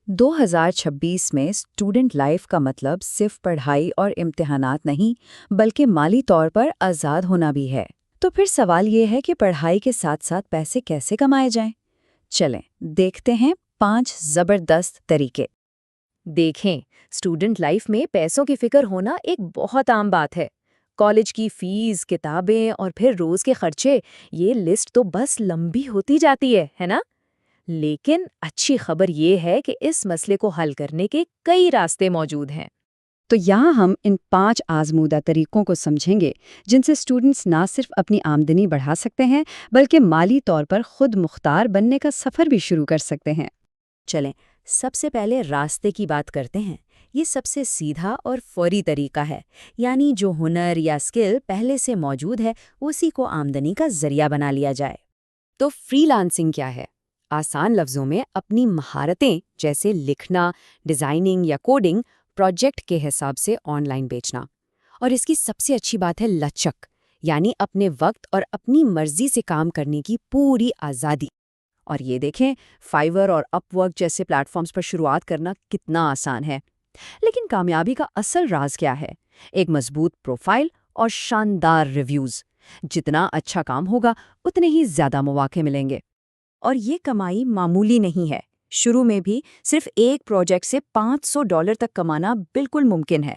2026 में student life का मतलब सिर्फ पढ़ाई और इम्तिहानात नहीं, बल्कि माली तौर पर आज़ाद होना भी है। तो फिर सवाल ये है कि पढ़ाई के साथ साथ पैसे कैसे कमाए जाएं? चलें, देखते हैं 5 ज़बरदस्त तरीके। देखें, स्टूडेंट लाइफ में पैसों की फिक्र होना एक बहुत आम बात है। कॉलेज की फीस, किताबें और फिर रोज के खर्चे, ये लिस्ट तो बस लंबी होती जाती है ना? लेकिन अच्छी खबर ये है कि इस मसले को हल करने के कई रास्ते मौजूद हैं। तो यहाँ हम इन 5 आजमूदा तरीकों को समझेंगे, जिनसे स्टूडेंट्स ना सिर्फ अपनी आमदनी बढ़ा सकते हैं, बल्कि माली तौर पर खुद मुख्तार बनने का सफ़र भी शुरू कर सकते हैं। चलें, सबसे पहले रास्ते की बात करते हैं। ये सबसे सीधा और फौरी तरीका है, यानी जो हुनर या स्किल पहले से मौजूद है उसी को आमदनी का जरिया बना लिया जाए। तो फ्रीलांसिंग क्या है? आसान लफ्ज़ों में अपनी महारतें जैसे लिखना, डिज़ाइनिंग या कोडिंग प्रोजेक्ट के हिसाब से ऑनलाइन बेचना। और इसकी सबसे अच्छी बात है लचक, यानी अपने वक्त और अपनी मर्जी से काम करने की पूरी आज़ादी। और ये देखें, फाइवर और अपवर्क जैसे प्लेटफॉर्म्स पर शुरुआत करना कितना आसान है। लेकिन कामयाबी का असल राज क्या है? एक मजबूत प्रोफाइल और शानदार रिव्यूज़। जितना अच्छा काम होगा, उतने ही ज़्यादा मौके मिलेंगे। और ये कमाई मामूली नहीं है। शुरू में भी सिर्फ एक प्रोजेक्ट से $500 तक कमाना बिल्कुल मुमकिन है।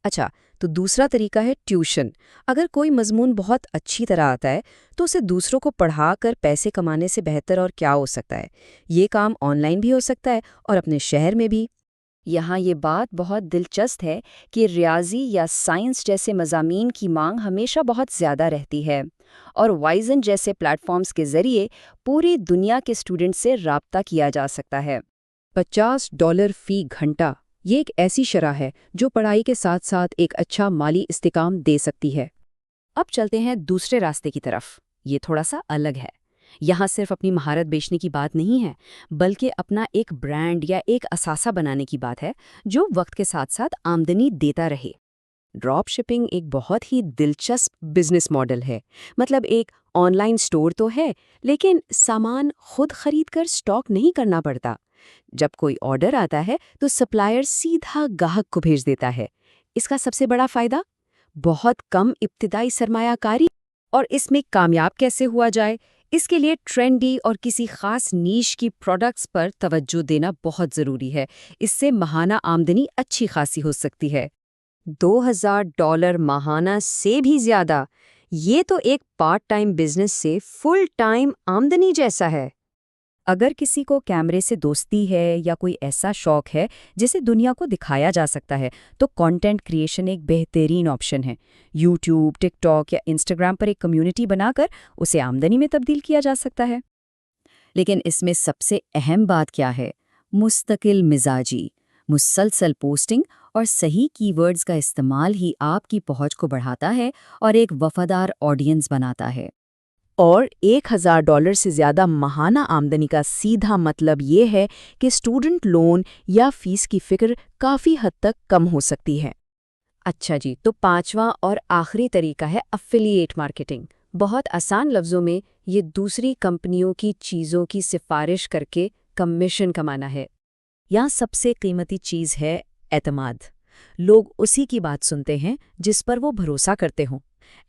अच्छा, तो दूसरा तरीका है ट्यूशन। अगर कोई मजमून बहुत अच्छी तरह आता है, तो उसे दूसरों को पढ़ाकर पैसे कमाने से बेहतर और क्या हो सकता है। ये काम ऑनलाइन भी हो सकता है और अपने शहर में भी। यहाँ ये बात बहुत दिलचस्प है कि रियाजी या साइंस जैसे मज़ामीन की मांग हमेशा बहुत ज़्यादा रहती है, और वाइजन जैसे प्लेटफॉर्म्स के ज़रिए पूरी दुनिया के स्टूडेंट से राब्ता किया जा सकता है। $50 फी घंटा, ये एक ऐसी शरह है जो पढ़ाई के साथ साथ एक अच्छा माली इस्तेकाम दे सकती है। अब चलते हैं दूसरे रास्ते की तरफ। ये थोड़ा सा अलग है। यहाँ सिर्फ अपनी महारत बेचने की बात नहीं है, बल्कि अपना एक ब्रांड या एक असासा बनाने की बात है, जो वक्त के साथ साथ आमदनी देता रहे। ड्रॉप शिपिंग एक बहुत ही दिलचस्प बिजनेस मॉडल है। मतलब एक ऑनलाइन स्टोर तो है, लेकिन सामान खुद खरीद कर स्टॉक नहीं करना पड़ता। जब कोई ऑर्डर आता है तो सप्लायर सीधा ग्राहक को भेज देता है। इसका सबसे बड़ा फायदा, बहुत कम इब्तिदाई सरमायाकारी। और इसमें कामयाब कैसे हुआ जाए, इसके लिए ट्रेंडी और किसी खास नीश की प्रोडक्ट्स पर तवज्जो देना बहुत ज़रूरी है। इससे माहाना आमदनी अच्छी खासी हो सकती है। $2000 माहाना से भी ज़्यादा। ये तो एक पार्ट टाइम बिजनेस से फुल टाइम आमदनी जैसा है। अगर किसी को कैमरे से दोस्ती है या कोई ऐसा शौक है जिसे दुनिया को दिखाया जा सकता है, तो कंटेंट क्रिएशन एक बेहतरीन ऑप्शन है। यूट्यूब, टिकटॉक या इंस्टाग्राम पर एक कम्युनिटी बनाकर उसे आमदनी में तब्दील किया जा सकता है। लेकिन इसमें सबसे अहम बात क्या है? मुस्तकिल मिजाजी, मुसलसल पोस्टिंग और सही कीवर्ड्स का इस्तेमाल ही आपकी पहुंच को बढ़ाता है और एक वफादार ऑडियंस बनाता है। और $1000 से ज़्यादा माहाना आमदनी का सीधा मतलब ये है कि स्टूडेंट लोन या फीस की फ़िक्र काफ़ी हद तक कम हो सकती है। अच्छा जी, तो पांचवा और आखिरी तरीका है अफिलिएट मार्केटिंग। बहुत आसान लफ्ज़ों में ये दूसरी कंपनियों की चीज़ों की सिफारिश करके कमीशन कमाना है। यहाँ सबसे कीमती चीज़ है एतमाद। लोग उसी की बात सुनते हैं जिस पर वो भरोसा करते हों।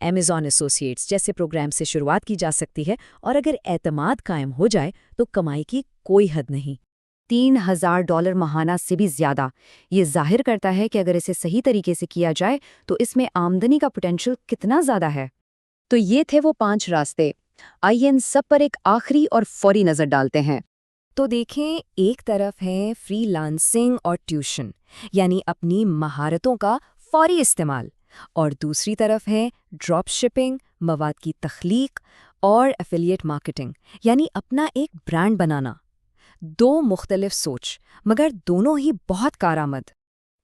Amazon एसोसिएट्स जैसे प्रोग्राम से शुरुआत की जा सकती है, और अगर एतमाद कायम हो जाए तो कमाई की कोई हद नहीं। $3000 माहाना से भी ज़्यादा। ये जाहिर करता है कि अगर इसे सही तरीके से किया जाए तो इसमें आमदनी का पोटेंशियल कितना ज़्यादा है। तो ये थे वो 5 रास्ते। आइए इन सब पर एक आखिरी और फौरी नज़र डालते हैं। तो देखें, एक तरफ है फ्रीलांसिंग और ट्यूशन, यानी अपनी महारतों का फौरी इस्तेमाल, और दूसरी तरफ है ड्रॉप शिपिंग, मवाद की तख्लीक, और एफिलिएट मार्केटिंग, यानी अपना एक ब्रांड बनाना। दो मुख्तलिफ सोच, मगर दोनों ही बहुत कारआमद।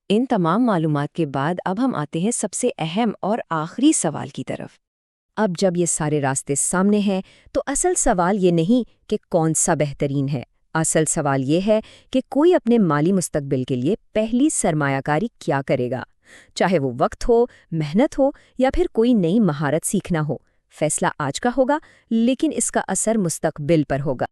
इन तमाम मालूमात के बाद अब हम आते हैं सबसे अहम और आखिरी सवाल की तरफ। अब जब ये सारे रास्ते सामने हैं, तो असल सवाल ये नहीं कि कौन सा बेहतरीन है। असल सवाल ये है कि कोई अपने माली मुस्तकबिल के लिए पहली सरमायाकारी क्या करेगा। चाहे वो वक्त हो, मेहनत हो या फिर कोई नई महारत सीखना हो, फैसला आज का होगा, लेकिन इसका असर मुस्तकबिल पर होगा।